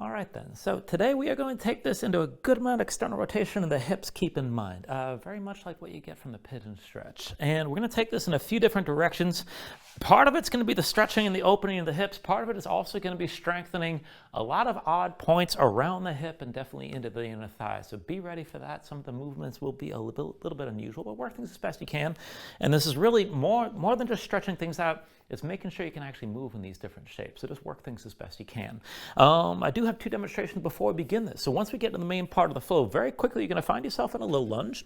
All right then, so today we are going to take this into a good amount of external rotation in the hips, keep in mind. Very much like what you get from the pigeon stretch. And we're going to take this in a few different directions. Part of it's going to be the stretching and the opening of the hips. Part of it is also going to be strengthening a lot of odd points around the hip and definitely into the inner thigh. So be ready for that. Some of the movements will be a little bit unusual, but work things as best you can. And this is really more than just stretching things out. It's making sure you can actually move in these different shapes. So just work things as best you can. I do have two demonstrations before we begin this. So once we get to the main part of the flow, very quickly you're going to find yourself in a low lunge.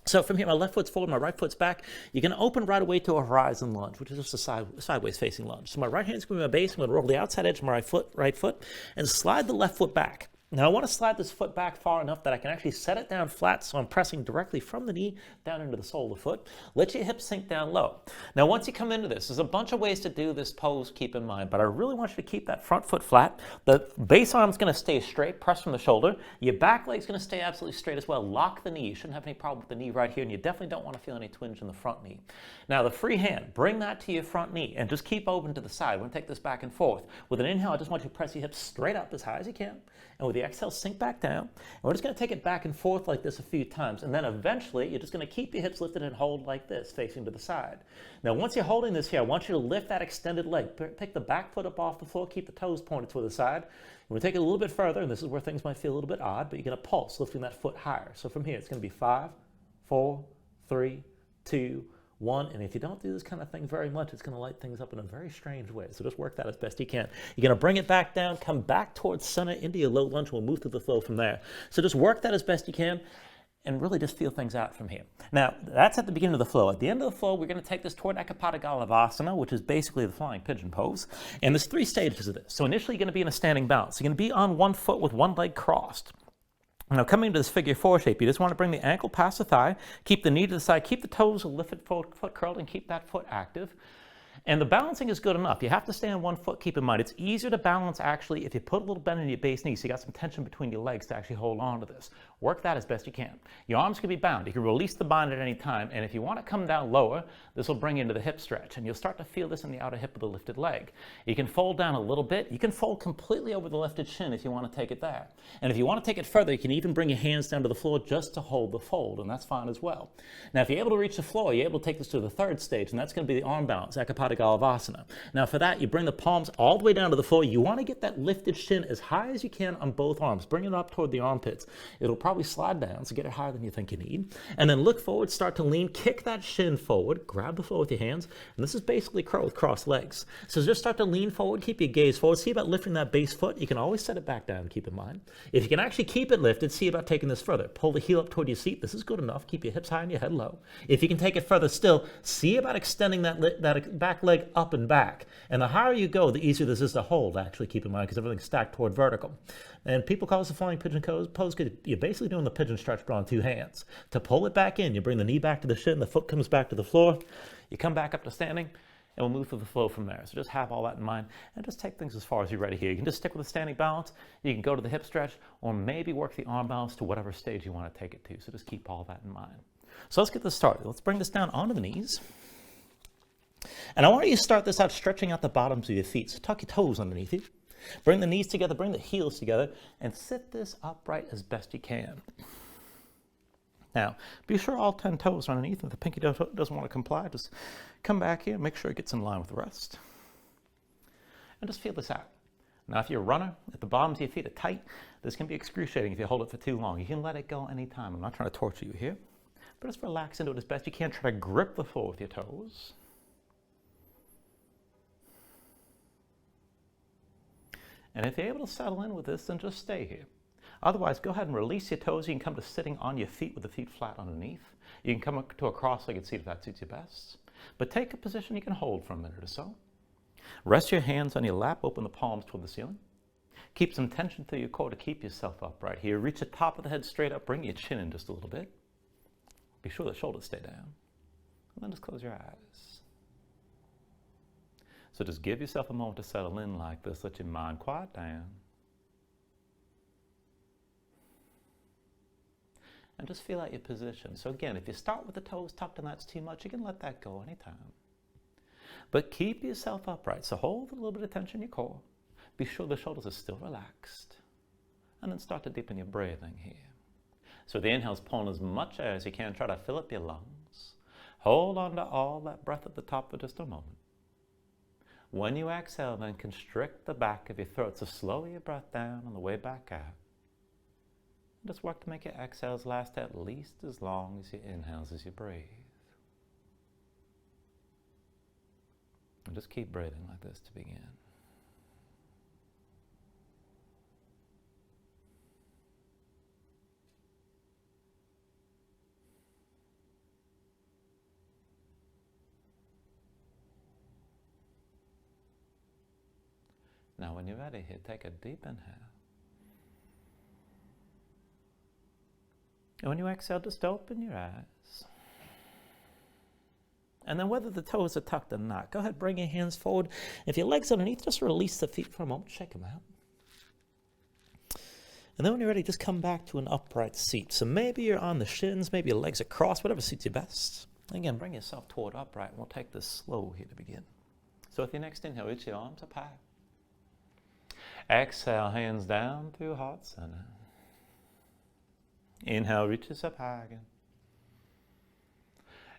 So from here, my left foot's forward, my right foot's back. You're going to open right away to a horizon lunge, which is just a sideways facing lunge. So my right hand's going to be my base. I'm going to roll the outside edge of my right foot and slide the left foot back. Now I want to slide this foot back far enough that I can actually set it down flat, so I'm pressing directly from the knee down into the sole of the foot. Let your hips sink down low. Now once you come into this, there's a bunch of ways to do this pose, keep in mind, but I really want you to keep that front foot flat. The base arm's going to stay straight, press from the shoulder. Your back leg's going to stay absolutely straight as well. Lock the knee. You shouldn't have any problem with the knee right here, and you definitely don't want to feel any twinge in the front knee. Now the free hand, bring that to your front knee and just keep open to the side. We're going to take this back and forth. With an inhale, I just want you to press your hips straight up as high as you can. And with the exhale, sink back down. And we're just going to take it back and forth like this a few times. And then eventually, you're just going to keep your hips lifted and hold like this, facing to the side. Now, once you're holding this here, I want you to lift that extended leg. Pick the back foot up off the floor. Keep the toes pointed to the side. We're going to take it a little bit further. And this is where things might feel a little bit odd. But you're going to pulse, lifting that foot higher. So from here, it's going to be 5, 4, 3, 2, 1, and if you don't do this kind of thing very much, it's going to light things up in a very strange way. So just work that as best you can. You're going to bring it back down, come back towards center into your low lunge. We'll move through the flow from there. So just work that as best you can and really just feel things out from here. Now, that's at the beginning of the flow. At the end of the flow, we're going to take this toward Galavasana, which is basically the flying pigeon pose. And there's 3 stages of this. So initially, you're going to be in a standing balance. You're going to be on one foot with one leg crossed. Now coming to this figure 4 shape, you just want to bring the ankle past the thigh, keep the knee to the side, keep the toes lifted, foot curled, and keep that foot active. And the balancing is good enough. You have to stay on one foot, keep in mind. It's easier to balance actually if you put a little bend in your base knee, so you got some tension between your legs to actually hold on to this. Work that as best you can. Your arms can be bound. You can release the bind at any time, and if you want to come down lower, this will bring you into the hip stretch, and you'll start to feel this in the outer hip of the lifted leg. You can fold down a little bit. You can fold completely over the lifted shin if you want to take it there. And if you want to take it further, you can even bring your hands down to the floor just to hold the fold, and that's fine as well. Now, if you're able to reach the floor, you're able to take this to the 3rd stage, and that's going to be the arm balance, Galavasana. Now for that, you bring the palms all the way down to the floor. You want to get that lifted shin as high as you can on both arms. Bring it up toward the armpits. It'll probably slide down, so get it higher than you think you need. And then look forward, start to lean, kick that shin forward, grab the floor with your hands. And this is basically crow with crossed legs. So just start to lean forward, keep your gaze forward. See about lifting that base foot. You can always set it back down, keep in mind. If you can actually keep it lifted, see about taking this further. Pull the heel up toward your seat. This is good enough. Keep your hips high and your head low. If you can take it further still, see about extending that back leg up and back. And the higher you go, the easier this is to hold, actually, keep in mind, because everything's stacked toward vertical. And people call this a flying pigeon pose because you're basically doing the pigeon stretch but on 2 hands. To pull it back in, you bring the knee back to the shin, the foot comes back to the floor, you come back up to standing, and we'll move through the flow from there. So just have all that in mind, and just take things as far as you're ready here. You can just stick with the standing balance, you can go to the hip stretch, or maybe work the arm balance to whatever stage you want to take it to. So just keep all that in mind. So let's get this started. Let's bring this down onto the knees. And I want you to start this out stretching out the bottoms of your feet. So tuck your toes underneath you. Bring the knees together, bring the heels together, and sit this upright as best you can. Now, be sure all 10 toes are underneath. If the pinky doesn't want to comply, just come back here, make sure it gets in line with the rest. And just feel this out. Now, if you're a runner, if the bottoms of your feet are tight, this can be excruciating if you hold it for too long. You can let it go anytime. I'm not trying to torture you here, but just relax into it as best you can. Try to grip the floor with your toes. And if you're able to settle in with this, then just stay here. Otherwise, go ahead and release your toes. You can come to sitting on your feet with the feet flat underneath. You can come up to a cross-legged seat if that suits you best. But take a position you can hold for a minute or so. Rest your hands on your lap. Open the palms toward the ceiling. Keep some tension through your core to keep yourself upright here. Reach the top of the head straight up. Bring your chin in just a little bit. Be sure the shoulders stay down. And then just close your eyes. So just give yourself a moment to settle in like this. Let your mind quiet down. And just feel out your position. So again, if you start with the toes tucked and that's too much, you can let that go anytime. But keep yourself upright. So hold a little bit of tension in your core. Be sure the shoulders are still relaxed. And then start to deepen your breathing here. So the inhale's pulling as much air as you can. Try to fill up your lungs. Hold on to all that breath at the top for just a moment. When you exhale, then constrict the back of your throat. So slow your breath down on the way back out. Just work to make your exhales last at least as long as your inhales as you breathe. And just keep breathing like this to begin. Now when you're ready here, take a deep inhale. And when you exhale, just open your eyes. And then whether the toes are tucked or not, go ahead, bring your hands forward. If your legs are underneath, just release the feet for a moment, shake them out. And then when you're ready, just come back to an upright seat. So maybe you're on the shins, maybe your legs are crossed, whatever suits you best. Again, bring yourself toward upright, and we'll take this slow here to begin. So with your next inhale, reach your arms up high. Exhale, hands down through heart center. Inhale, reaches up high again.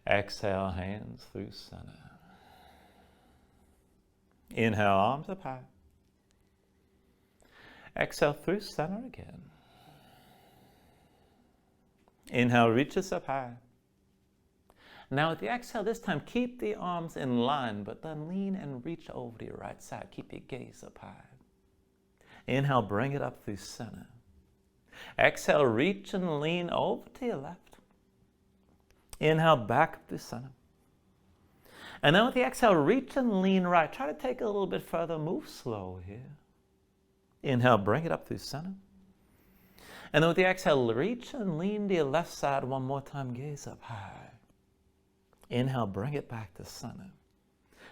Exhale, hands through center. Inhale, arms up high. Exhale, through center again. Inhale, reaches up high. Now with the exhale this time, keep the arms in line, but then lean and reach over to your right side. Keep your gaze up high. Inhale, bring it up through center. Exhale, reach and lean over to your left. Inhale, back up to center. And then with the exhale, reach and lean right. Try to take it a little bit further. Move slow here. Inhale, bring it up through center. And then with the exhale, reach and lean to your left side one more time. Gaze up high. Inhale, bring it back to center.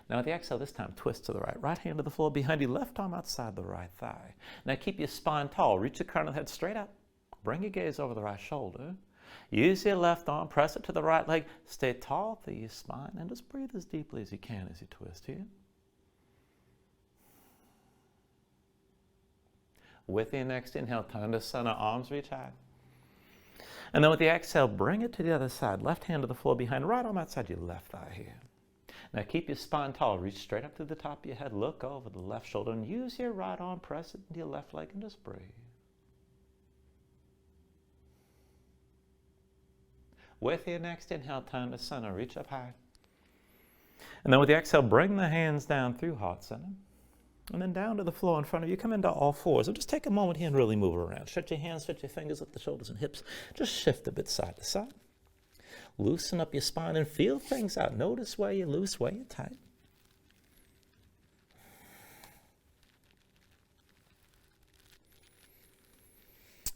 Now with the exhale this time, twist to the right. Right hand to the floor behind you, left arm outside the right thigh. Now keep your spine tall. Reach the crown of the head straight up. Bring your gaze over the right shoulder. Use your left arm, press it to the right leg. Stay tall through your spine and just breathe as deeply as you can as you twist here. With your next inhale, turn to center, arms reach high. And then with the exhale, bring it to the other side. Left hand to the floor behind, right arm outside your left thigh here. Now keep your spine tall. Reach straight up to the top of your head. Look over the left shoulder and use your right arm. Press it into your left leg and just breathe. With your next inhale, turn to center. Reach up high. And then with the exhale, bring the hands down through heart center. And then down to the floor in front of you. Come into all fours. And just take a moment here and really move around. Stretch your hands, stretch your fingers, lift the shoulders and hips. Just shift a bit side to side. Loosen up your spine and feel things out. Notice where you're loose, where you're tight.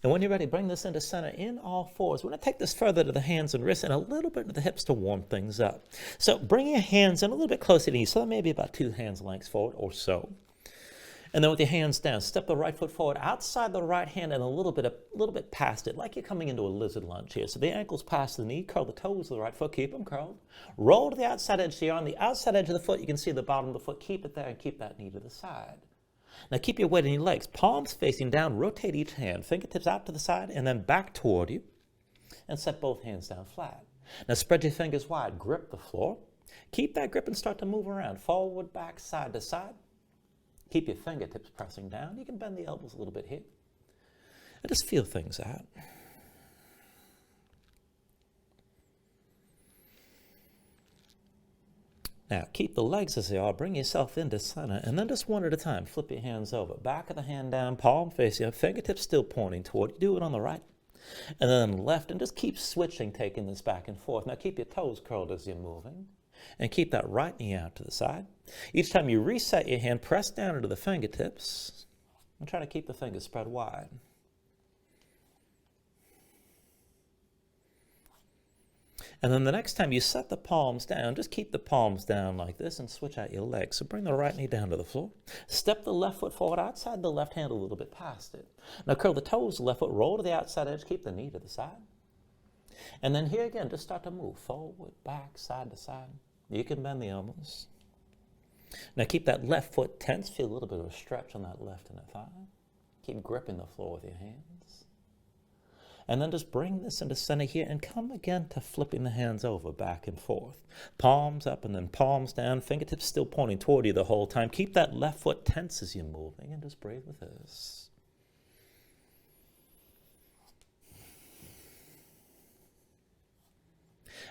And when you're ready, bring this into center in all fours. We're going to take this further to the hands and wrists and a little bit to the hips to warm things up. So bring your hands in a little bit closer to you. So maybe about 2 hands lengths forward or so. And then with your hands down, step the right foot forward outside the right hand and a little bit past it, like you're coming into a lizard lunge here. So the ankles past the knee, curl the toes of the right foot, keep them curled. Roll to the outside edge. So you're on the outside edge of the foot. You can see the bottom of the foot. Keep it there and keep that knee to the side. Now keep your weight in your legs, palms facing down, rotate each hand, fingertips out to the side and then back toward you, and set both hands down flat. Now spread your fingers wide, grip the floor. Keep that grip and start to move around, forward, back, side to side. Keep your fingertips pressing down. You can bend the elbows a little bit here. And just feel things out. Now, keep the legs as they are. Bring yourself into center. And then just one at a time, flip your hands over. Back of the hand down, palm facing up, fingertips still pointing toward you. Do it on the right. And then left. And just keep switching, taking this back and forth. Now, keep your toes curled as you're moving. And keep that right knee out to the side. Each time you reset your hand, press down into the fingertips. And try to keep the fingers spread wide. And then the next time you set the palms down, just keep the palms down like this and switch out your legs. So bring the right knee down to the floor. Step the left foot forward outside the left hand a little bit past it. Now curl the toes, left foot, roll to the outside edge, keep the knee to the side. And then here again, just start to move forward, back, side to side. You can bend the elbows. Now keep that left foot tense. Feel a little bit of a stretch on that left inner thigh. Keep gripping the floor with your hands. And then just bring this into center here and come again to flipping the hands over back and forth. Palms up and then palms down, fingertips still pointing toward you the whole time. Keep that left foot tense as you're moving and just breathe with this.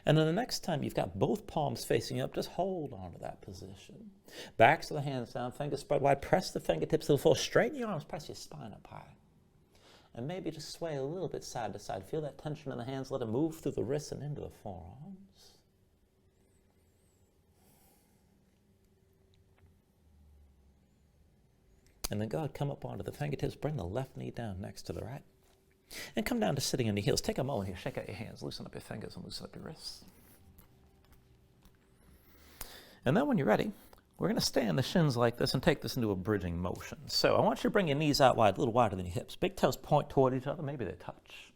And then the next time you've got both palms facing up, just hold on to that position. Backs of the hands down, fingers spread wide. Press the fingertips to the floor. Straighten your arms, press your spine up high. And maybe just sway a little bit side to side. Feel that tension in the hands. Let it move through the wrists and into the forearms. And then go ahead, come up onto the fingertips. Bring the left knee down next to the right. And come down to sitting on your heels. Take a moment here. Shake out your hands. Loosen up your fingers and loosen up your wrists. And then when you're ready, we're going to stay on the shins like this and take this into a bridging motion. So I want you to bring your knees out wide, a little wider than your hips. Big toes point toward each other. Maybe they touch.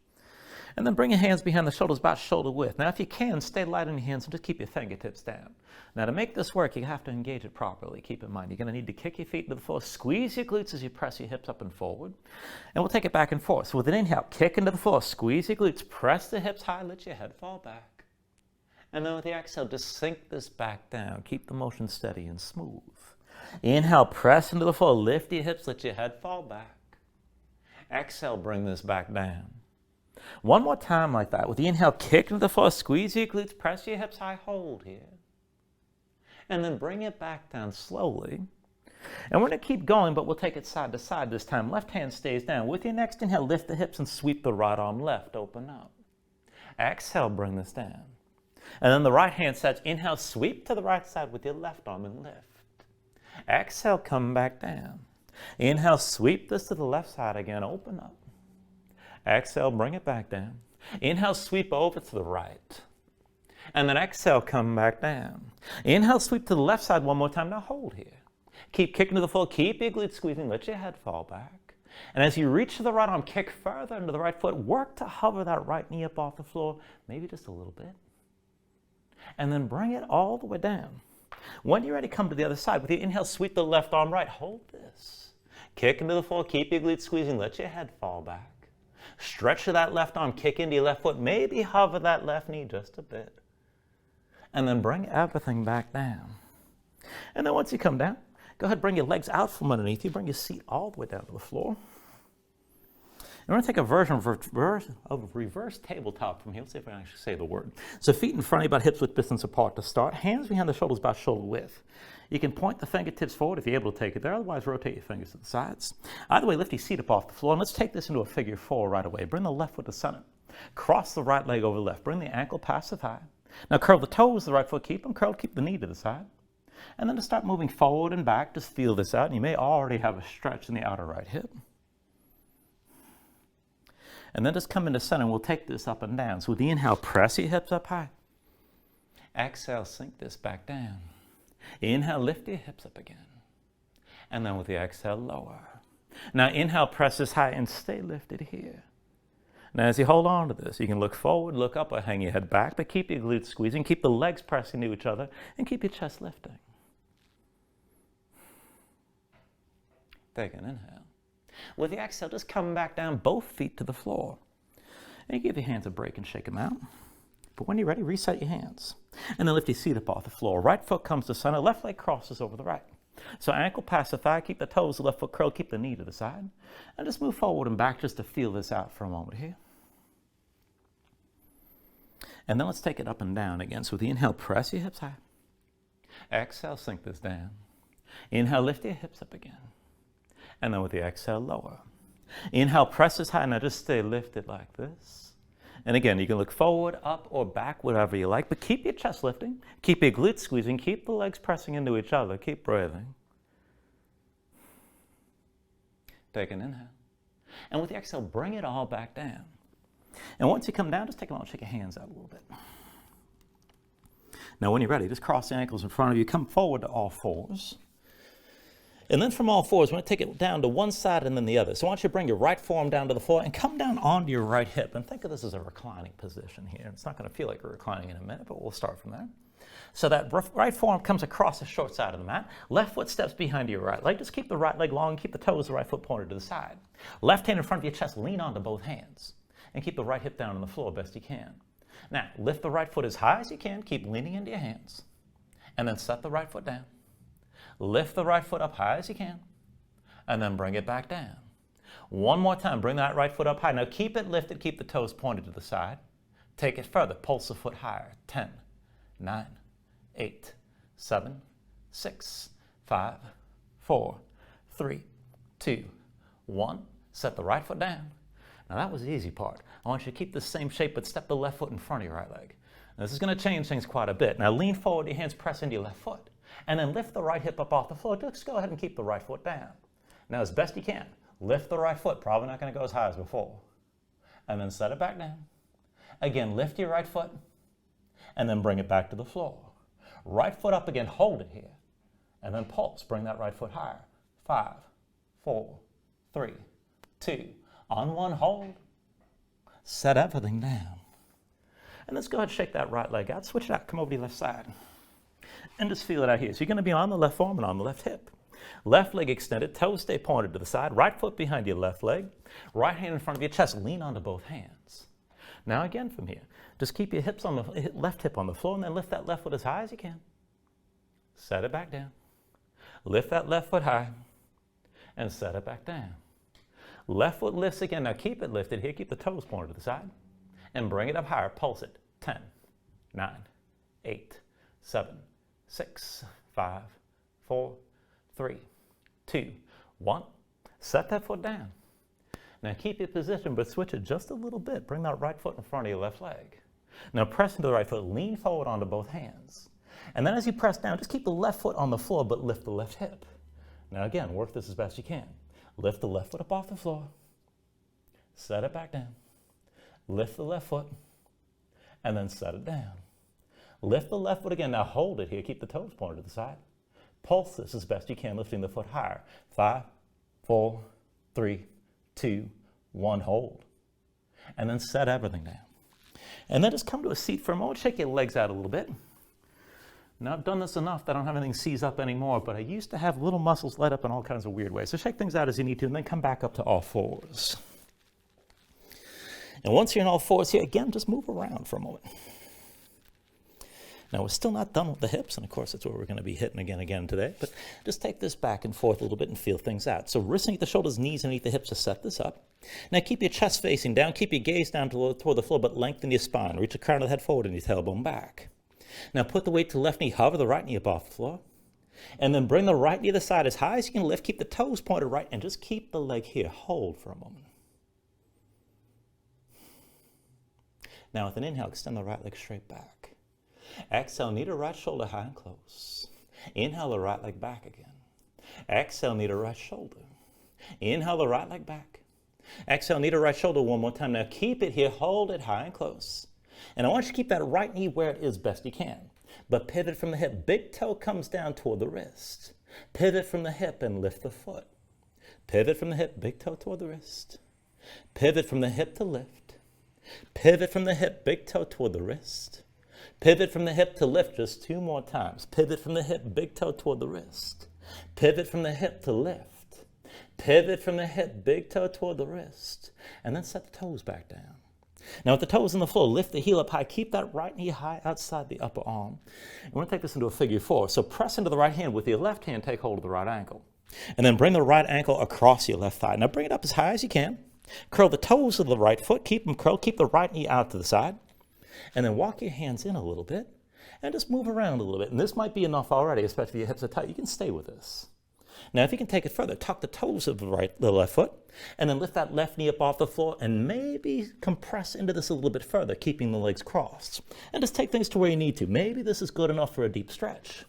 And then bring your hands behind the shoulders, about shoulder width. Now, if you can, stay light on your hands and just keep your fingertips down. Now, to make this work, you have to engage it properly. Keep in mind, you're going to need to kick your feet into the floor, squeeze your glutes as you press your hips up and forward. And we'll take it back and forth. So with an inhale, kick into the floor, squeeze your glutes, press the hips high, let your head fall back. And then with the exhale, just sink this back down. Keep the motion steady and smooth. Inhale, press into the floor, lift your hips, let your head fall back. Exhale, bring this back down. One more time like that. With the inhale, kick into the floor, squeeze your glutes, press your hips high, hold here. And then bring it back down slowly. And we're going to keep going, but we'll take it side to side this time. Left hand stays down. With your next inhale, lift the hips and sweep the right arm left, open up. Exhale, bring this down. And then the right hand sets. Inhale, sweep to the right side with your left arm and lift. Exhale, come back down. Inhale, sweep this to the left side again, open up. Exhale, bring it back down. Inhale, sweep over to the right. And then exhale, come back down. Inhale, sweep to the left side one more time. Now hold here. Keep kicking to the floor. Keep your glutes squeezing. Let your head fall back. And as you reach to the right arm, kick further into the right foot. Work to hover that right knee up off the floor, maybe just a little bit. And then bring it all the way down. When you're ready, come to the other side. With your inhale, sweep the left arm right. Hold this. Kick into the floor. Keep your glutes squeezing. Let your head fall back. Stretch to that left arm. Kick into your left foot. Maybe hover that left knee just a bit. And then bring everything back down. And then once you come down, go ahead and bring your legs out from underneath you. Bring your seat all the way down to the floor. And we're going to take a version of reverse tabletop from here. Let's see if I can actually say the word. So feet in front of you, about hips width distance apart to start. Hands behind the shoulders, about shoulder width. You can point the fingertips forward if you're able to take it there. Otherwise, rotate your fingers to the sides. Either way, lift your seat up off the floor. And let's take this into a figure four right away. Bring the left foot to center. Cross the right leg over the left. Bring the ankle past the thigh. Now curl the toes, the right foot. Keep them curled. Keep the knee to the side. And then to start moving forward and back, just feel this out. And you may already have a stretch in the outer right hip. And then just come into center, and we'll take this up and down. So with the inhale, press your hips up high. Exhale, sink this back down. Inhale, lift your hips up again. And then with the exhale, lower. Now inhale, press this high and stay lifted here. Now as you hold on to this, you can look forward, look up, or hang your head back, but keep your glutes squeezing, keep the legs pressing to each other, and keep your chest lifting. Take an inhale. With the exhale, just come back down, both feet to the floor. And give your hands a break and shake them out. But when you're ready, reset your hands. And then lift your seat up off the floor. Right foot comes to center, left leg crosses over the right. So ankle past the thigh, keep the toes, the left foot curled, keep the knee to the side. And just move forward and back just to feel this out for a moment here. And then let's take it up and down again. So with the inhale, press your hips high. Exhale, sink this down. Inhale, lift your hips up again. And then with the exhale, lower. Inhale, press this high. Now just stay lifted like this. And again, you can look forward, up, or back, whatever you like. But keep your chest lifting. Keep your glutes squeezing. Keep the legs pressing into each other. Keep breathing. Take an inhale. And with the exhale, bring it all back down. And once you come down, just take a moment, shake your hands out a little bit. Now when you're ready, just cross the ankles in front of you. Come forward to all fours. And then from all fours, we're going to take it down to one side and then the other. So I want you to bring your right forearm down to the floor and come down onto your right hip. And think of this as a reclining position here. It's not going to feel like we're reclining in a minute, but we'll start from there. So that right forearm comes across the short side of the mat. Left foot steps behind your right leg. Just keep the right leg long, keep the toes of the right foot pointed to the side. Left hand in front of your chest, lean onto both hands. And keep the right hip down on the floor best you can. Now, lift the right foot as high as you can. Keep leaning into your hands. And then set the right foot down. Lift the right foot up high as you can. And then bring it back down. One more time, bring that right foot up high. Now keep it lifted, keep the toes pointed to the side. Take it further, pulse the foot higher. 10, 9, 8, 7, 6, 5, 4, 3, 2, 1. Set the right foot down. Now that was the easy part. I want you to keep the same shape, but step the left foot in front of your right leg. Now, this is going to change things quite a bit. Now lean forward, your hands press into your left foot. And then lift the right hip up off the floor. Just go ahead and keep the right foot down. Now as best you can, lift the right foot. Probably not going to go as high as before. And then set it back down. Again, lift your right foot. And then bring it back to the floor. Right foot up again, hold it here. And then pulse, bring that right foot higher. 5, 4, 3, 2. On one, hold. Set everything down. And let's go ahead and shake that right leg out. Switch it out. Come over to your left side. And just feel it out here. So you're going to be on the left forearm and on the left hip. Left leg extended, toes stay pointed to the side. Right foot behind your left leg. Right hand in front of your chest. Lean onto both hands. Now again from here, just keep your hips on the left hip on the floor and then lift that left foot as high as you can. Set it back down. Lift that left foot high and set it back down. Left foot lifts again. Now keep it lifted here. Keep the toes pointed to the side and bring it up higher. Pulse it. 10, 9, 8, 7, 6, 5, 4, 3, 2, 1. Set that foot down. Now keep your position, but switch it just a little bit. Bring that right foot in front of your left leg. Now press into the right foot, lean forward onto both hands. And then as you press down, just keep the left foot on the floor, but lift the left hip. Now again, work this as best you can. Lift the left foot up off the floor. Set it back down. Lift the left foot, and then set it down. Lift the left foot again. Now hold it here. Keep the toes pointed to the side. Pulse this as best you can, lifting the foot higher. 5, 4, 3, 2, 1, hold. And then set everything down. And then just come to a seat for a moment. Shake your legs out a little bit. Now I've done this enough that I don't have anything seize up anymore, but I used to have little muscles light up in all kinds of weird ways. So shake things out as you need to, and then come back up to all fours. And once you're in all fours here, again, just move around for a moment. Now, we're still not done with the hips, and of course, that's where we're going to be hitting again today, but just take this back and forth a little bit and feel things out. So wrists underneath the shoulders, knees underneath the hips to set this up. Now, keep your chest facing down, keep your gaze down toward the floor, but lengthen your spine. Reach the crown of the head forward and your tailbone back. Now, put the weight to the left knee, hover the right knee up off the floor, and then bring the right knee to the side as high as you can lift. Keep the toes pointed right, and just keep the leg here. Hold for a moment. Now, with an inhale, extend the right leg straight back. Exhale, knee to right shoulder high and close. Inhale the right leg back again. Exhale, knee to right shoulder. Inhale the right leg back. Exhale, knee to right shoulder one more time. Now keep it here, hold it high and close. And I want you to keep that right knee where it is best you can. But pivot from the hip. Big toe comes down toward the wrist. Pivot from the hip and lift the foot. Pivot from the hip, big toe toward the wrist. Pivot from the hip to lift. Pivot from the hip, big toe toward the wrist. Pivot from the hip to lift just 2 more times. Pivot from the hip, big toe toward the wrist. Pivot from the hip to lift. Pivot from the hip, big toe toward the wrist. And then set the toes back down. Now with the toes on the floor, lift the heel up high. Keep that right knee high outside the upper arm. And we're going to take this into a figure 4. So press into the right hand. With your left hand, take hold of the right ankle. And then bring the right ankle across your left thigh. Now bring it up as high as you can. Curl the toes of the right foot. Keep them curled. Keep the right knee out to the side. And then walk your hands in a little bit and just move around a little bit. And this might be enough already, especially if your hips are tight. You can stay with this. Now, if you can take it further, tuck the toes of the left foot and then lift that left knee up off the floor and maybe compress into this a little bit further, keeping the legs crossed. And just take things to where you need to. Maybe this is good enough for a deep stretch.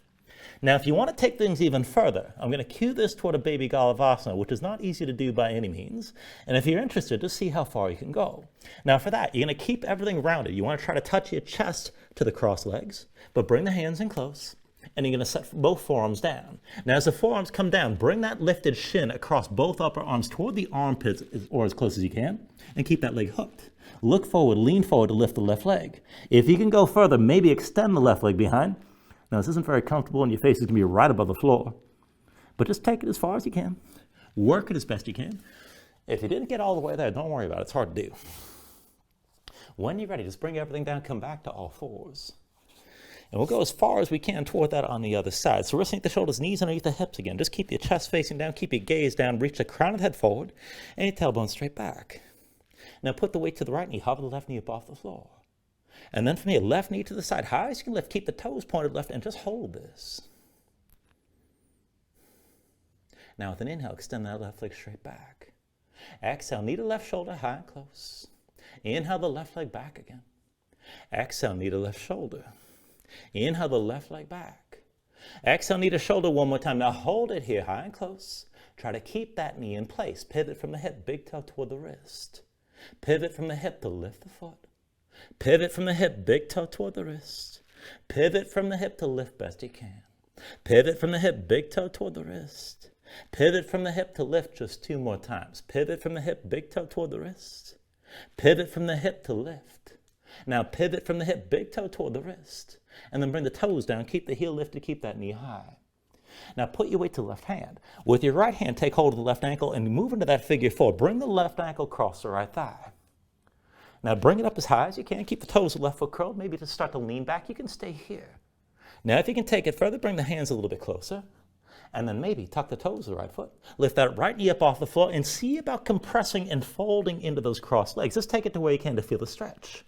Now, if you want to take things even further, I'm going to cue this toward a baby Galavasana, which is not easy to do by any means. And if you're interested, just see how far you can go. Now, for that, you're going to keep everything rounded. You want to try to touch your chest to the crossed legs, but bring the hands in close. And you're going to set both forearms down. Now, as the forearms come down, bring that lifted shin across both upper arms toward the armpits or as close as you can, and keep that leg hooked. Look forward, lean forward to lift the left leg. If you can go further, maybe extend the left leg behind, Now, this isn't very comfortable, and your face is going to be right above the floor. But just take it as far as you can. Work it as best you can. If you didn't get all the way there, don't worry about it. It's hard to do. When you're ready, just bring everything down, come back to all fours. And we'll go as far as we can toward that on the other side. So resting the shoulders, knees underneath the hips again. Just keep your chest facing down, keep your gaze down, reach the crown of the head forward, and your tailbone straight back. Now put the weight to the right knee, hover the left knee up off the floor. And then from here, left knee to the side, high as you can lift, keep the toes pointed left, and just hold this. Now with an inhale, extend that left leg straight back. Exhale, knee to left shoulder, high and close. Inhale the left leg back again. Exhale, knee to left shoulder. Inhale the left leg back. Exhale, knee to shoulder one more time. Now hold it here, high and close. Try to keep that knee in place. Pivot from the hip, big toe toward the wrist. Pivot from the hip to lift the foot. Pivot from the hip, big toe toward the wrist. Pivot from the hip to lift best you can. Pivot from the hip, big toe toward the wrist. Pivot from the hip to lift just 2 more times. Pivot from the hip, big toe toward the wrist. Pivot from the hip to lift. Now pivot from the hip, big toe toward the wrist. And then bring the toes down, keep the heel lifted, keep that knee high. Now put your weight to the left hand. With your right hand, take hold of the left ankle and move into that figure 4. Bring the left ankle across the right thigh. Now bring it up as high as you can. Keep the toes of the left foot curled. Maybe just start to lean back. You can stay here. Now if you can take it further, bring the hands a little bit closer. And then maybe tuck the toes of the right foot. Lift that right knee up off the floor and see about compressing and folding into those crossed legs. Just take it to where you can to feel the stretch.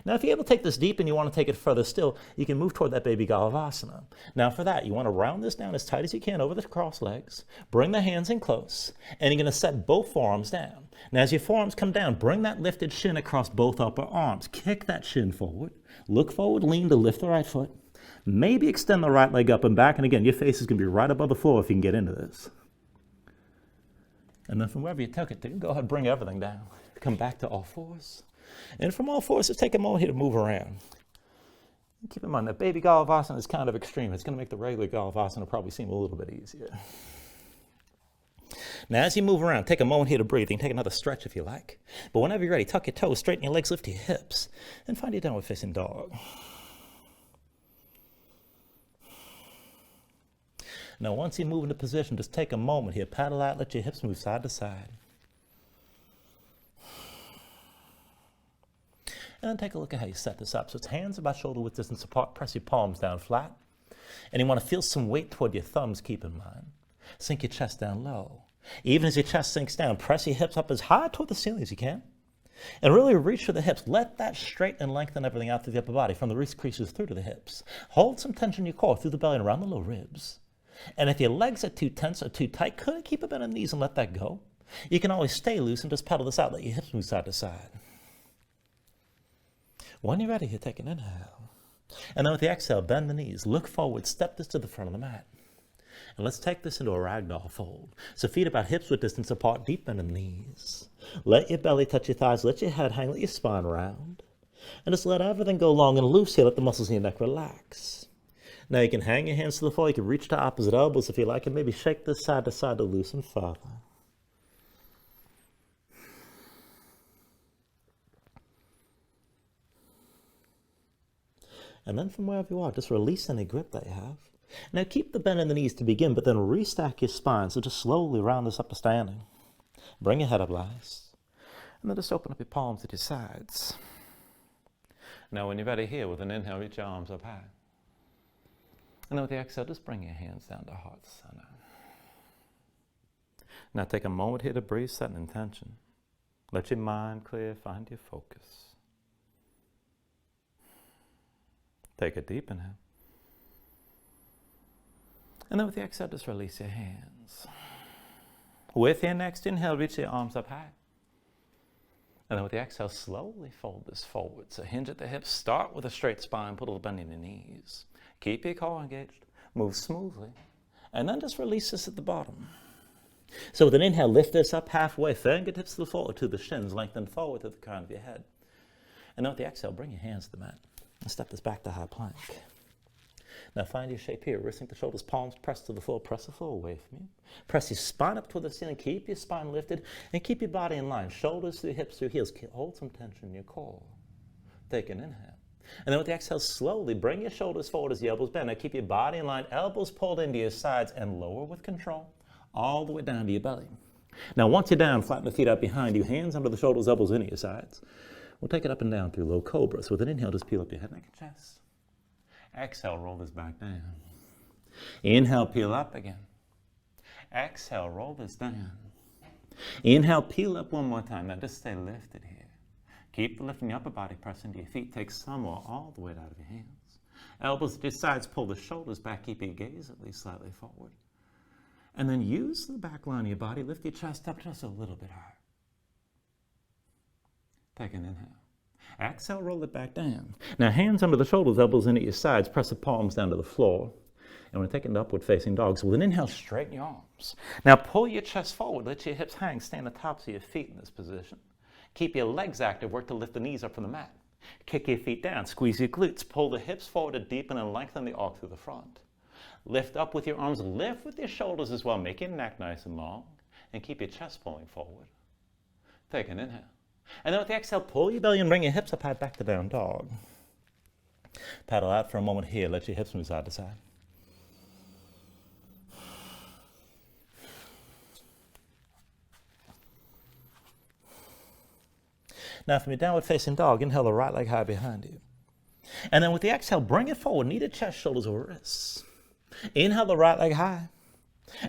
Now, if you're able to take this deep and you want to take it further still, you can move toward that baby Galavasana. Now, for that, you want to round this down as tight as you can over the crossed legs. Bring the hands in close, and you're going to set both forearms down. Now, as your forearms come down, bring that lifted shin across both upper arms. Kick that shin forward. Look forward, lean to lift the right foot. Maybe extend the right leg up and back. And again, your face is going to be right above the floor if you can get into this. And then from wherever you took it to, go ahead and bring everything down. Come back to all fours. And from all fours, just take a moment here to move around. Keep in mind that baby Galavasana is kind of extreme. It's going to make the regular Galavasana probably seem a little bit easier. Now, as you move around, take a moment here to breathe. You can take another stretch if you like. But whenever you're ready, tuck your toes, straighten your legs, lift your hips, and find your downward facing dog. Now, once you move into position, just take a moment here. Paddle out, let your hips move side to side. And then take a look at how you set this up. So it's hands about shoulder width distance apart. Press your palms down flat. And you want to feel some weight toward your thumbs, keep in mind. Sink your chest down low. Even as your chest sinks down, press your hips up as high toward the ceiling as you can. And really reach for the hips. Let that straighten and lengthen everything out through the upper body, from the wrist creases through to the hips. Hold some tension in your core through the belly and around the low ribs. And if your legs are too tense or too tight, could keep a bend on the knees and let that go. You can always stay loose and just pedal this out. Let your hips move side to side. When you're ready, you take an inhale. And then with the exhale, bend the knees. Look forward. Step this to the front of the mat. And let's take this into a ragdoll fold. So feet about hips width distance apart, deep bend in the knees. Let your belly touch your thighs. Let your head hang. Let your spine round. And just let everything go long and loose here. Let the muscles in your neck relax. Now you can hang your hands to the floor. You can reach to opposite elbows if you like, and maybe shake this side to side to loosen further. And then from wherever you are, just release any grip that you have. Now keep the bend in the knees to begin, but then restack your spine. So just slowly round this up to standing. Bring your head up last. And then just open up your palms at your sides. Now when you're ready here, with an inhale, reach your arms up high. And then with the exhale, just bring your hands down to heart center. Now take a moment here to breathe, set an intention. Let your mind clear, find your focus. Take a deep inhale. And then with the exhale, just release your hands. With your next inhale, reach your arms up high. And then with the exhale, slowly fold this forward. So hinge at the hips, start with a straight spine, put a little bend in your knees. Keep your core engaged, move smoothly, and then just release this at the bottom. So with an inhale, lift this up halfway, fingertips to the floor, to the shins, lengthen forward to the crown of your head. And then with the exhale, bring your hands to the mat and step this back to high plank. Now find your shape here, wrist the shoulders, palms pressed to the floor, press the floor away from you. Press your spine up toward the ceiling, keep your spine lifted, and keep your body in line. Shoulders through hips through heels. Hold some tension in your core. Take an inhale. And then with the exhale, slowly bring your shoulders forward as the elbows bend. Now keep your body in line, elbows pulled into your sides, and lower with control, all the way down to your belly. Now once you're down, flatten the feet out behind you, hands under the shoulders, elbows into your sides. We'll take it up and down through low cobra. So with an inhale, just peel up your head, neck, and chest. Exhale, roll this back down. Inhale, peel up again. Exhale, roll this down. Inhale, peel up one more time. Now just stay lifted here. Keep the lift in your upper body, press into your feet. Take some or all the weight out of your hands. Elbows at your sides, pull the shoulders back. Keep your gaze at least slightly forward. And then use the back line of your body. Lift your chest up just a little bit higher. Take an inhale. Exhale, roll it back down. Now hands under the shoulders, elbows in at your sides. Press the palms down to the floor. And we're taking upward facing dog. So with an inhale, straighten your arms. Now pull your chest forward. Let your hips hang. Stand the tops of your feet in this position. Keep your legs active. Work to lift the knees up from the mat. Kick your feet down. Squeeze your glutes. Pull the hips forward to deepen and lengthen the arc through the front. Lift up with your arms. Lift with your shoulders as well. Make your neck nice and long. And keep your chest pulling forward. Take an inhale. And then with the exhale, pull your belly and bring your hips up high back to down dog. Paddle out for a moment here. Let your hips move side to side. Now from your downward facing dog, inhale the right leg high behind you. And then with the exhale, bring it forward, knee to chest, shoulders over wrists. Inhale the right leg high.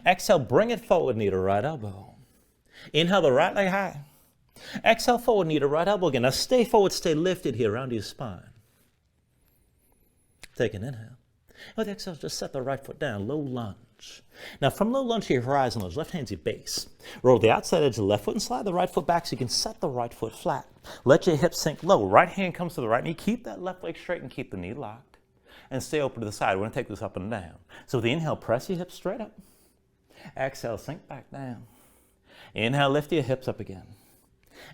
Exhale, bring it forward, knee to right elbow. Inhale the right leg high. Exhale forward, knee to right elbow again. Now stay forward, stay lifted here around your spine. Take an inhale. With the exhale, just set the right foot down, low lunge. Now from low lunge to your horizon lunge, left hand's your base. Roll the outside edge of the left foot and slide the right foot back so you can set the right foot flat. Let your hips sink low. Right hand comes to the right knee. Keep that left leg straight and keep the knee locked. And stay open to the side. We're going to take this up and down. So with the inhale, press your hips straight up. Exhale, sink back down. Inhale, lift your hips up again.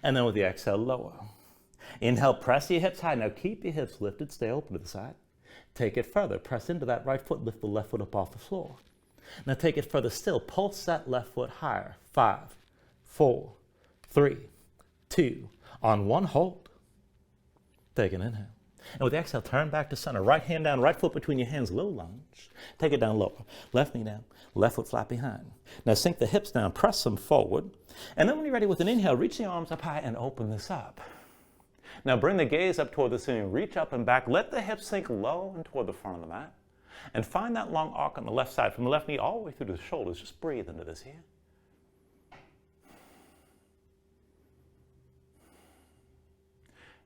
And then with the exhale, lower. Inhale, press your hips high. Now keep your hips lifted. Stay open to the side. Take it further. Press into that right foot. Lift the left foot up off the floor. Now take it further still. Pulse that left foot higher. 5, 4, 3, 2. On one, hold. Take an inhale. And with the exhale, turn back to center. Right hand down, right foot between your hands, low lunge. Take it down lower. Left knee down, left foot flat behind. Now sink the hips down, press them forward. And then when you're ready with an inhale, reach the arms up high and open this up. Now bring the gaze up toward the ceiling, reach up and back. Let the hips sink low and toward the front of the mat. And find that long arc on the left side, from the left knee all the way through to the shoulders. Just breathe into this here.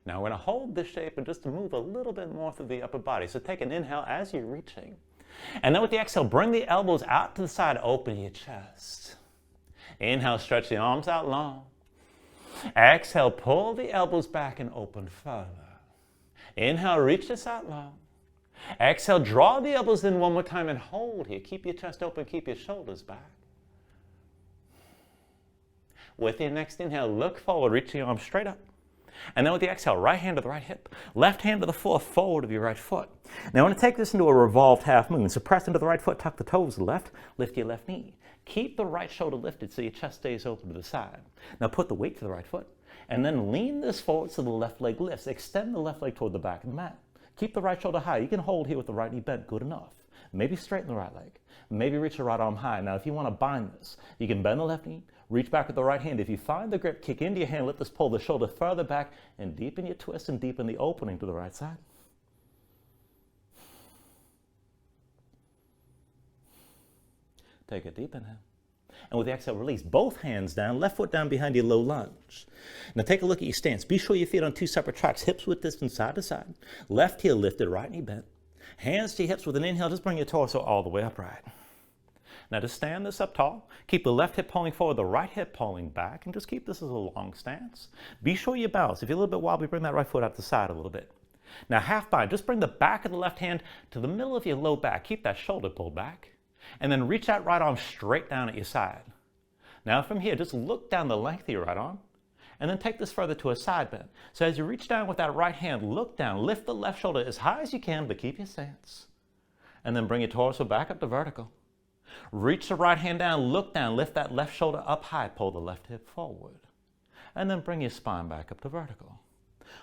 Now we're going to hold this shape and just move a little bit more through the upper body. So take an inhale as you're reaching. And then with the exhale, bring the elbows out to the side, open your chest. Inhale, stretch the arms out long. Exhale, pull the elbows back and open further. Inhale, reach this out long. Exhale, draw the elbows in one more time and hold here. Keep your chest open, keep your shoulders back. With your next inhale, look forward, reach your arms straight up. And then with the exhale, right hand to the right hip, left hand to the floor, forward of your right foot. Now I want to take this into a revolved half moon. So press into the right foot, tuck the toes to the left, lift your left knee. Keep the right shoulder lifted so your chest stays open to the side. Now put the weight to the right foot, and then lean this forward so the left leg lifts. Extend the left leg toward the back of the mat. Keep the right shoulder high. You can hold here with the right knee bent, good enough. Maybe straighten the right leg. Maybe reach the right arm high. Now if you want to bind this, you can bend the left knee, reach back with the right hand. If you find the grip, kick into your hand, let this pull the shoulder further back and deepen your twist and deepen the opening to the right side. Take a deep inhale. And with the exhale, release both hands down, left foot down behind your low lunge. Now take a look at your stance. Be sure your feet on two separate tracks, hips width distance side to side. Left heel lifted, right knee bent. Hands to your hips with an inhale, just bring your torso all the way upright. Now to stand this up tall, keep the left hip pulling forward, the right hip pulling back, and just keep this as a long stance. Be sure you balance. If you're a little bit wobbly, bring that right foot out to the side a little bit. Now half bind, just bring the back of the left hand to the middle of your low back. Keep that shoulder pulled back. And then reach that right arm straight down at your side. Now from here, just look down the length of your right arm, and then take this further to a side bend. So as you reach down with that right hand, look down, lift the left shoulder as high as you can, but keep your stance. And then bring your torso back up to vertical. Reach the right hand down, look down, lift that left shoulder up high, pull the left hip forward. And then bring your spine back up to vertical.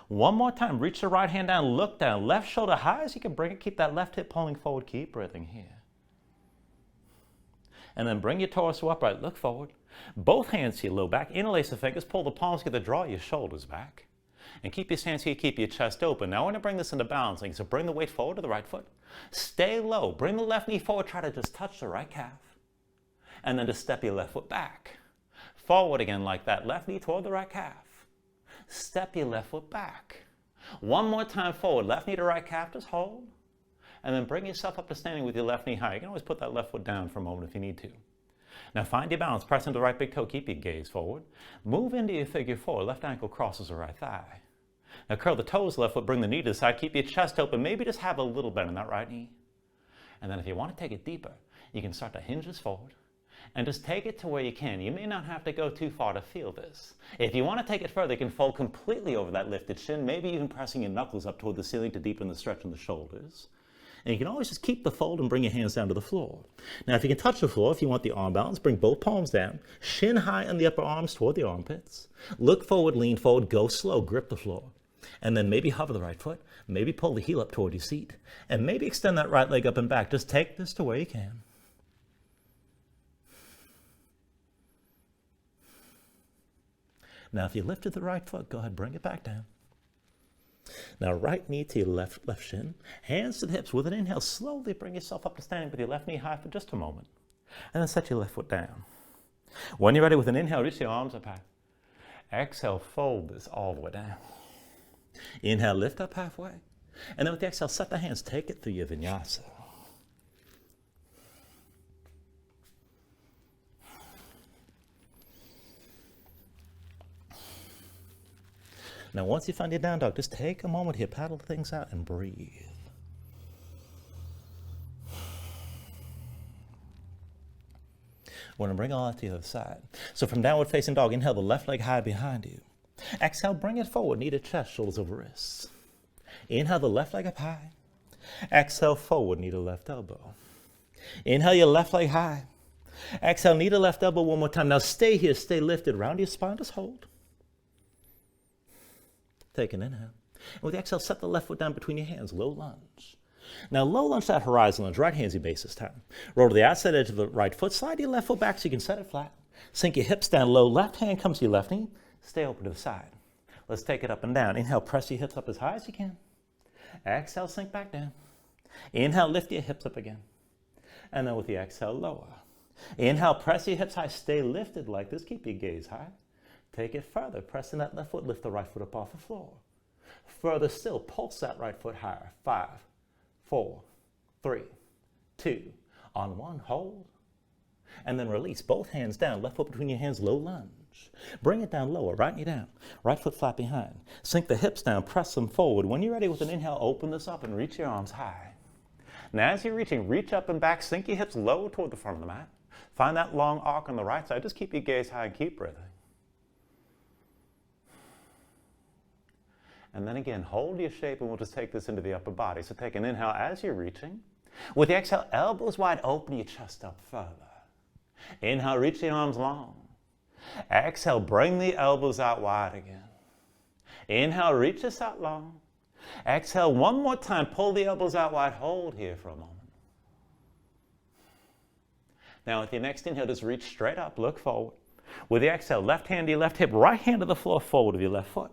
One more time, reach the right hand down, look down, left shoulder high as you can bring it. Keep that left hip pulling forward. Keep breathing here. And then bring your torso upright, look forward. Both hands to your low back, interlace the fingers, pull the palms together, draw your shoulders back. And keep your stance here, keep your chest open. Now I want to bring this into balancing, so bring the weight forward to the right foot. Stay low, bring the left knee forward, try to just touch the right calf. And then just step your left foot back. Forward again like that, left knee toward the right calf. Step your left foot back. One more time forward, left knee to right calf, just hold. And then bring yourself up to standing with your left knee high. You can always put that left foot down for a moment if you need to. Now find your balance, press into the right big toe, keep your gaze forward. Move into your figure four, left ankle crosses the right thigh. Now curl the toes, left foot, bring the knee to the side, keep your chest open, maybe just have a little bend in that right knee. And then if you want to take it deeper, you can start to hinge this forward and just take it to where you can. You may not have to go too far to feel this. If you want to take it further, you can fold completely over that lifted shin, maybe even pressing your knuckles up toward the ceiling to deepen the stretch in the shoulders. And you can always just keep the fold and bring your hands down to the floor. Now, if you can touch the floor, if you want the arm balance, bring both palms down, shin high on the upper arms toward the armpits. Look forward, lean forward, go slow, grip the floor. And then maybe hover the right foot, maybe pull the heel up toward your seat, and maybe extend that right leg up and back. Just take this to where you can. Now, if you lifted the right foot, go ahead, bring it back down. Now, right knee to your left shin, hands to the hips. With an inhale, slowly bring yourself up to standing with your left knee high for just a moment. And then set your left foot down. When you're ready with an inhale, reach your arms up high. Exhale, fold this all the way down. Inhale, lift up halfway. And then with the exhale, set the hands, take it through your vinyasa. Now, once you find your down dog, just take a moment here, paddle things out, and breathe. We're going to bring all that to the other side. So from downward facing dog, inhale the left leg high behind you. Exhale, bring it forward, knee to chest, shoulders over wrists. Inhale the left leg up high. Exhale, forward, knee to left elbow. Inhale your left leg high. Exhale, knee to left elbow one more time. Now stay here, stay lifted, round your spine, just hold. Take an inhale. And with the exhale, set the left foot down between your hands, low lunge. Now low lunge, that horizon lunge, right hand's your base this time. Roll to the outside edge of the right foot, slide your left foot back so you can set it flat. Sink your hips down low, left hand comes to your left knee, stay open to the side. Let's take it up and down. Inhale, press your hips up as high as you can. Exhale, sink back down. Inhale, lift your hips up again. And then with the exhale, lower. Inhale, press your hips high, stay lifted like this, keep your gaze high. Take it further, pressing that left foot, lift the right foot up off the floor. Further still, pulse that right foot higher. 5, 4, 3, 2, on 1, hold. And then release, both hands down, left foot between your hands, low lunge. Bring it down lower, right knee down, right foot flat behind. Sink the hips down, press them forward. When you're ready with an inhale, open this up and reach your arms high. Now as you're reaching, reach up and back, sink your hips low toward the front of the mat. Find that long arc on the right side, just keep your gaze high and keep breathing. And then again, hold your shape and we'll just take this into the upper body. So take an inhale as you're reaching. With the exhale, elbows wide, open your chest up further. Inhale, reach the arms long. Exhale, bring the elbows out wide again. Inhale, reach this out long. Exhale, one more time, pull the elbows out wide. Hold here for a moment. Now with your next inhale, just reach straight up, look forward. With the exhale, left hand to your left hip, right hand to the floor, forward of your left foot.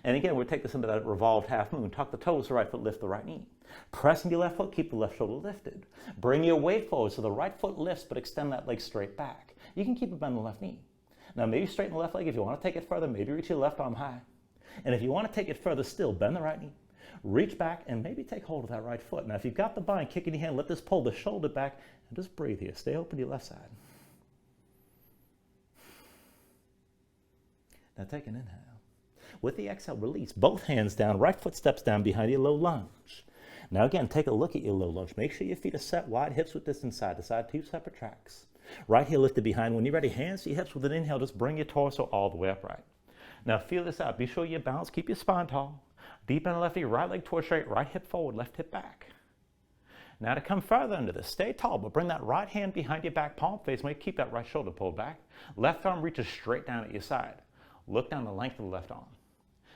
And again, we'll take this into that revolved half moon. Tuck the toes, the right foot, lift the right knee. Press into your left foot, keep the left shoulder lifted. Bring your weight forward so the right foot lifts, but extend that leg straight back. You can keep it bend the left knee. Now maybe straighten the left leg. If you want to take it further, maybe reach your left arm high. And if you want to take it further still, bend the right knee. Reach back and maybe take hold of that right foot. Now if you've got the bind, kick in your hand, let this pull the shoulder back and just breathe here. Stay open to your left side. Now take an inhale. With the exhale, release both hands down, right foot steps down behind your low lunge. Now again, take a look at your low lunge. Make sure your feet are set wide, hips width distance side to side, 2 separate tracks. Right heel lifted behind. When you're ready, hands to your hips with an inhale, just bring your torso all the way upright. Now feel this out. Be sure you're balanced, keep your spine tall. Deep in the left knee, right leg towards straight, right hip forward, left hip back. Now to come further into this, stay tall, but bring that right hand behind your back, palm face, make keep that right shoulder pulled back. Left arm reaches straight down at your side. Look down the length of the left arm.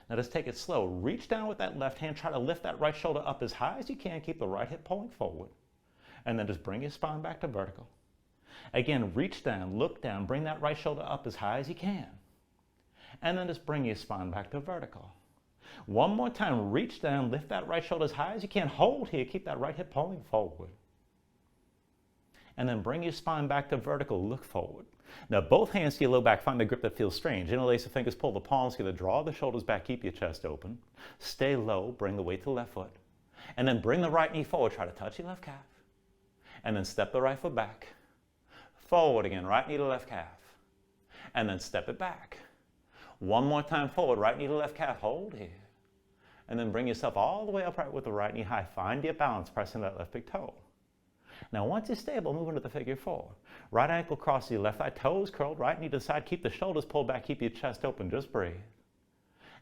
Now just take it slow. Reach down with that left hand. Try to lift that right shoulder up as high as you can. Keep the right hip pulling forward. And then just bring your spine back to vertical. Again, reach down, look down, bring that right shoulder up as high as you can. And then just bring your spine back to vertical. One more time, reach down, lift that right shoulder as high as you can. Hold here, keep that right hip pulling forward. And then bring your spine back to vertical, look forward. Now both hands to your low back, find the grip that feels strange. Interlace the fingers, pull the palms together, draw the shoulders back, keep your chest open. Stay low, bring the weight to the left foot. And then bring the right knee forward, try to touch your left calf. And then step the right foot back. Forward again, right knee to left calf. And then step it back. One more time forward, right knee to left calf, hold here. And then bring yourself all the way upright with the right knee high. Find your balance, pressing that left big toe. Now once you're stable, move into the figure four. Right ankle crosses your left thigh, toes curled, right knee to the side. Keep the shoulders pulled back, keep your chest open, just breathe.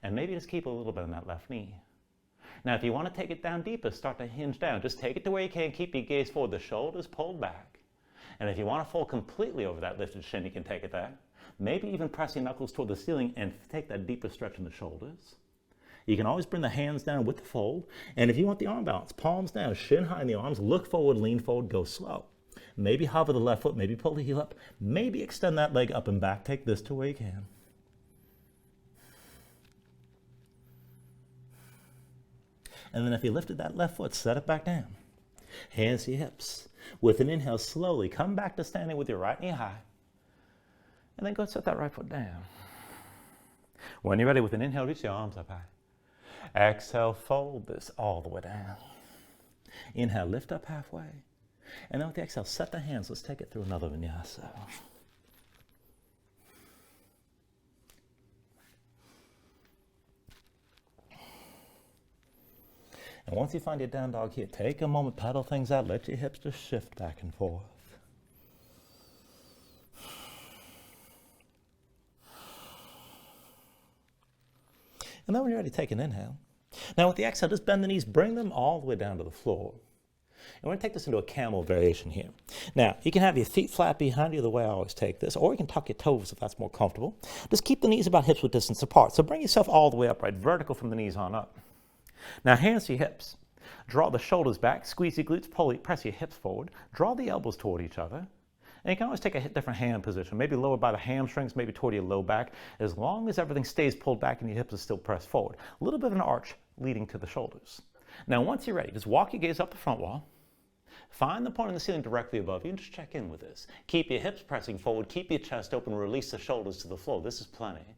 And maybe just keep a little bit on that left knee. Now if you want to take it down deeper, start to hinge down. Just take it to where you can, keep your gaze forward, the shoulders pulled back. And if you want to fall completely over that lifted shin, you can take it there. Maybe even press your knuckles toward the ceiling and take that deeper stretch in the shoulders. You can always bring the hands down with the fold. And if you want the arm balance, palms down, shin high in the arms, look forward, lean forward, go slow. Maybe hover the left foot, maybe pull the heel up, maybe extend that leg up and back. Take this to where you can. And then if you lifted that left foot, set it back down. Hands to your hips. With an inhale, slowly come back to standing with your right knee high. And then go set that right foot down. When you're ready, with an inhale, reach your arms up high. Exhale, fold this all the way down. Inhale, lift up halfway. And then with the exhale, set the hands. Let's take it through another vinyasa. And once you find your down dog here, take a moment, pedal things out, let your hips just shift back and forth. And then when you're ready, take an inhale. Now with the exhale, just bend the knees, bring them all the way down to the floor. And we're going to take this into a camel variation here. Now, you can have your feet flat behind you the way I always take this, or you can tuck your toes if that's more comfortable. Just keep the knees about hips width distance apart. So bring yourself all the way upright, vertical from the knees on up. Now hands to your hips. Draw the shoulders back, squeeze your glutes, press your hips forward, draw the elbows toward each other. And you can always take a different hand position, maybe lower by the hamstrings, maybe toward your low back, as long as everything stays pulled back and your hips are still pressed forward. A little bit of an arch leading to the shoulders. Now once you're ready, just walk your gaze up the front wall. Find the point in the ceiling directly above you and just check in with this. Keep your hips pressing forward, keep your chest open, release the shoulders to the floor. This is plenty.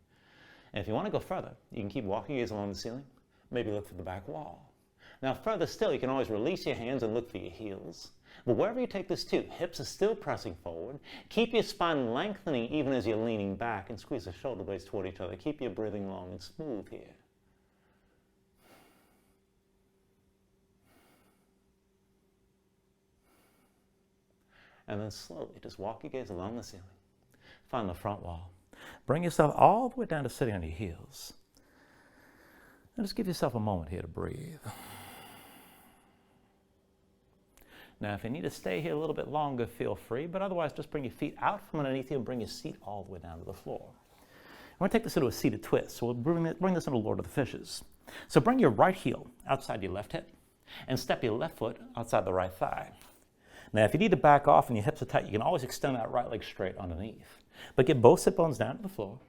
And if you want to go further, you can keep walking your gaze along the ceiling, maybe look for the back wall. Now further still, you can always release your hands and look for your heels. But wherever you take this to, hips are still pressing forward. Keep your spine lengthening even as you're leaning back, and squeeze the shoulder blades toward each other. Keep your breathing long and smooth here. And then slowly, just walk your gaze along the ceiling. Find the front wall. Bring yourself all the way down to sitting on your heels. And just give yourself a moment here to breathe. Now, if you need to stay here a little bit longer, feel free, but otherwise just bring your feet out from underneath you and bring your seat all the way down to the floor. We're going to take this into a seated twist, so we'll bring this into Lord of the Fishes. So bring your right heel outside your left hip and step your left foot outside the right thigh. Now, if you need to back off and your hips are tight, you can always extend that right leg straight underneath. But get both sit bones down to the floor.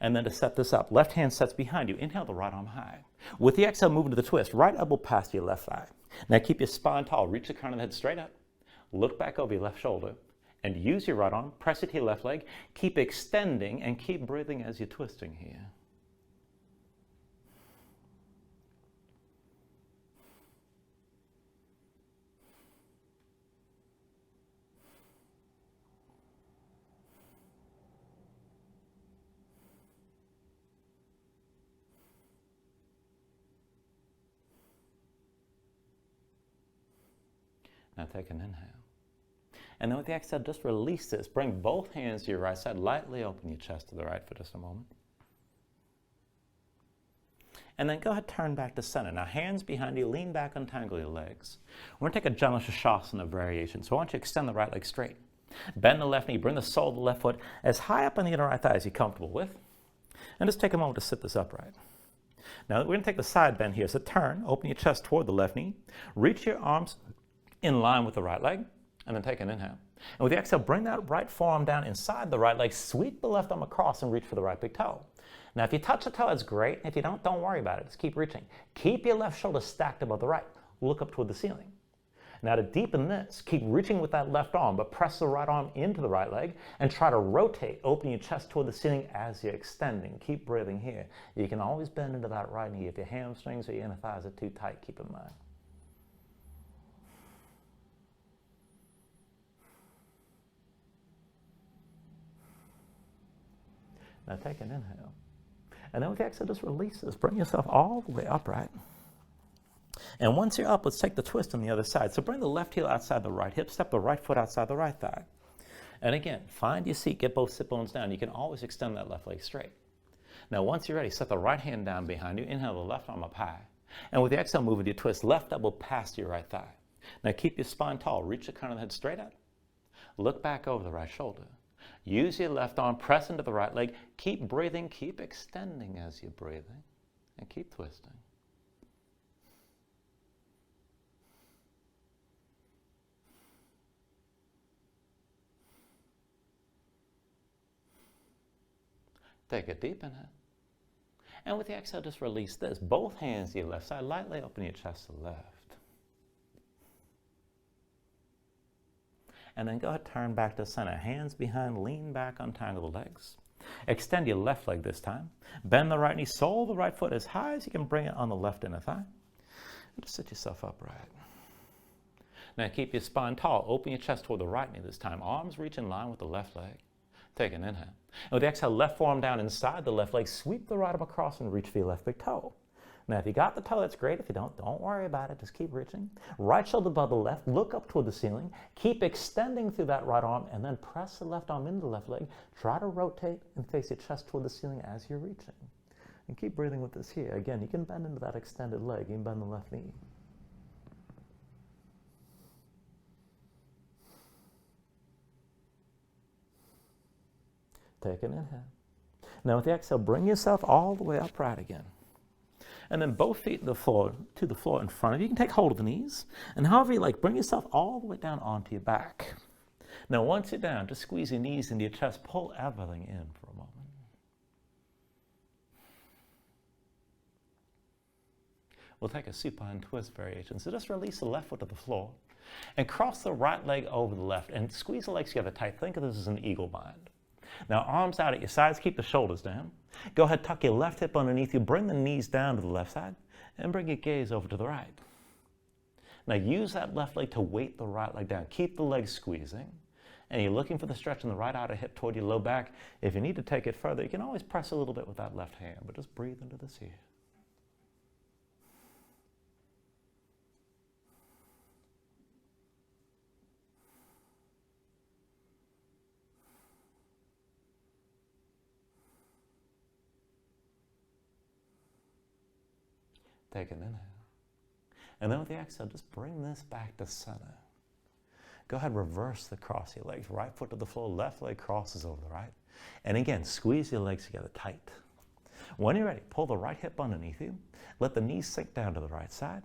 And then to set this up, left hand sets behind you. Inhale the right arm high. With the exhale, move into the twist. Right elbow past your left thigh. Now keep your spine tall. Reach the crown of the head straight up. Look back over your left shoulder. And use your right arm. Press it to your left leg. Keep extending and keep breathing as you're twisting here. Now take an inhale. And then with the exhale, just release this. Bring both hands to your right side. Lightly open your chest to the right for just a moment. And then go ahead, turn back to center. Now hands behind you, lean back, untangle your legs. We're going to take a gentle Shasana variation. So I want you to extend the right leg straight. Bend the left knee, bring the sole of the left foot as high up on the inner right thigh as you're comfortable with. And just take a moment to sit this upright. Now we're going to take the side bend here. So turn, open your chest toward the left knee, reach your arms in line with the right leg, and then take an inhale. And with the exhale, bring that right forearm down inside the right leg, sweep the left arm across and reach for the right big toe. Now if you touch the toe, that's great. If you don't worry about it. Just keep reaching. Keep your left shoulder stacked above the right. Look up toward the ceiling. Now to deepen this, keep reaching with that left arm, but press the right arm into the right leg and try to rotate, open your chest toward the ceiling as you're extending. Keep breathing here. You can always bend into that right knee. If your hamstrings or your inner thighs are too tight, keep in mind. Now take an inhale. And then with the exhale, just release this. Bring yourself all the way upright. And once you're up, let's take the twist on the other side. So bring the left heel outside the right hip, step the right foot outside the right thigh. And again, find your seat, get both sit bones down. You can always extend that left leg straight. Now once you're ready, set the right hand down behind you. Inhale the left arm up high. And with the exhale, move with your twist, left elbow past your right thigh. Now keep your spine tall. Reach the crown of the head straight up. Look back over the right shoulder. Use your left arm, press into the right leg. Keep breathing, keep extending as you're breathing, and keep twisting. Take a deep inhale. And with the exhale, just release this. Both hands to your left side. Lightly open your chest to the left. And then go ahead, turn back to center. Hands behind, lean back, untangle the legs. Extend your left leg this time. Bend the right knee, sole the right foot as high as you can bring it on the left inner thigh. And just sit yourself upright. Now keep your spine tall. Open your chest toward the right knee this time. Arms reach in line with the left leg. Take an inhale. And with the exhale, left forearm down inside the left leg. Sweep the right arm across and reach for your left big toe. Now, if you got the toe, that's great. If you don't worry about it. Just keep reaching. Right shoulder above the left. Look up toward the ceiling. Keep extending through that right arm, and then press the left arm into the left leg. Try to rotate and face your chest toward the ceiling as you're reaching. And keep breathing with this here. Again, you can bend into that extended leg. You can bend the left knee. Take an inhale. Now, with the exhale, bring yourself all the way upright again. And then both feet to the floor in front of you. You can take hold of the knees. And however you like, bring yourself all the way down onto your back. Now, once you're down, just squeeze your knees into your chest. Pull everything in for a moment. We'll take a supine twist variation. So just release the left foot to the floor and cross the right leg over the left and squeeze the legs together tight. Think of this as an eagle bind. Now, arms out at your sides, keep the shoulders down. Go ahead, tuck your left hip underneath you, bring the knees down to the left side, and bring your gaze over to the right. Now, use that left leg to weight the right leg down. Keep the legs squeezing, and you're looking for the stretch in the right outer hip toward your low back. If you need to take it further, you can always press a little bit with that left hand, but just breathe into this here. Take an inhale. And then with the exhale, just bring this back to center. Go ahead, reverse the cross your legs. Right foot to the floor, left leg crosses over the right. And again, squeeze your legs together tight. When you're ready, pull the right hip underneath you. Let the knees sink down to the right side.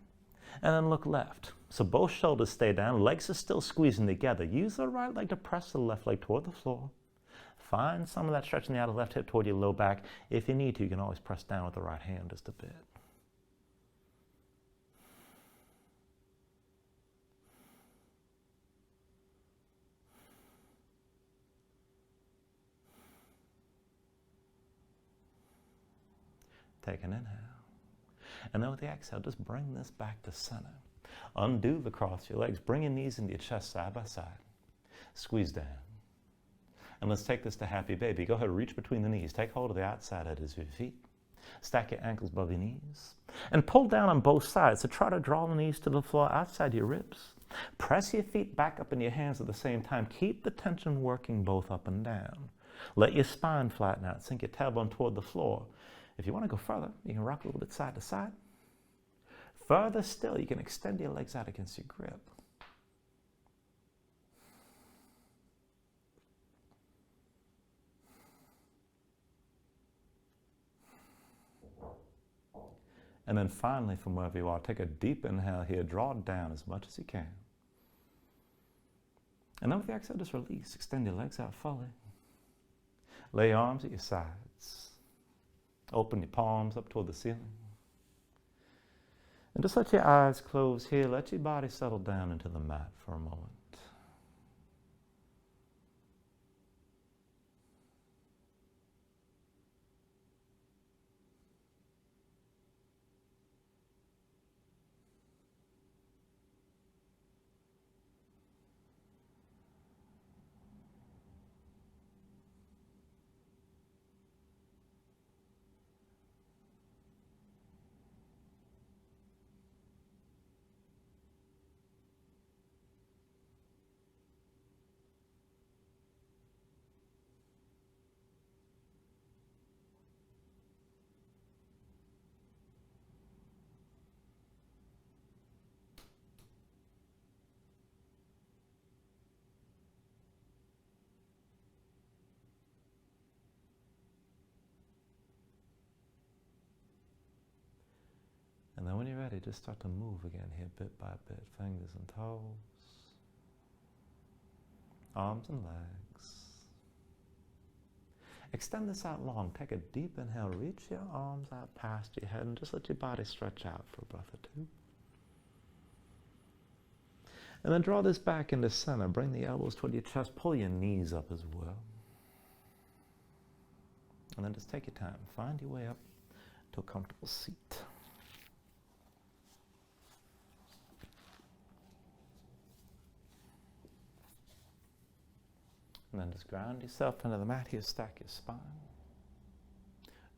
And then look left. So both shoulders stay down. Legs are still squeezing together. Use the right leg to press the left leg toward the floor. Find some of that stretch in the outer left hip toward your low back. If you need to, you can always press down with the right hand just a bit. Take an inhale. And then with the exhale, just bring this back to center. Undo the cross your legs. Bring your knees into your chest side by side. Squeeze down. And let's take this to happy baby. Go ahead, reach between the knees. Take hold of the outside edges of your feet. Stack your ankles above your knees. And pull down on both sides. So try to draw the knees to the floor outside your ribs. Press your feet back up in your hands at the same time. Keep the tension working both up and down. Let your spine flatten out. Sink your tailbone toward the floor. If you want to go further, you can rock a little bit side to side. Further still, you can extend your legs out against your grip. And then finally, from wherever you are, take a deep inhale here. Draw it down as much as you can. And then with the exhale, just release. Extend your legs out fully. Lay your arms at your sides. Open your palms up toward the ceiling. And just let your eyes close here. Let your body settle down into the mat for a moment. And then when you're ready, just start to move again here, bit by bit, fingers and toes, arms and legs. Extend this out long. Take a deep inhale. Reach your arms out past your head and just let your body stretch out for a breath or two. And then draw this back into center. Bring the elbows toward your chest. Pull your knees up as well. And then just take your time. Find your way up to a comfortable seat. And then just ground yourself into the mat here, stack your spine.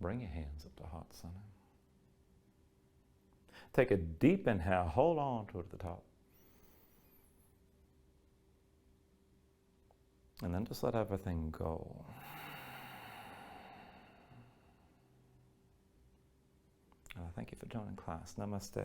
Bring your hands up to heart center. Take a deep inhale, hold on toward the top. And then just let everything go. And I thank you for joining class. Namaste.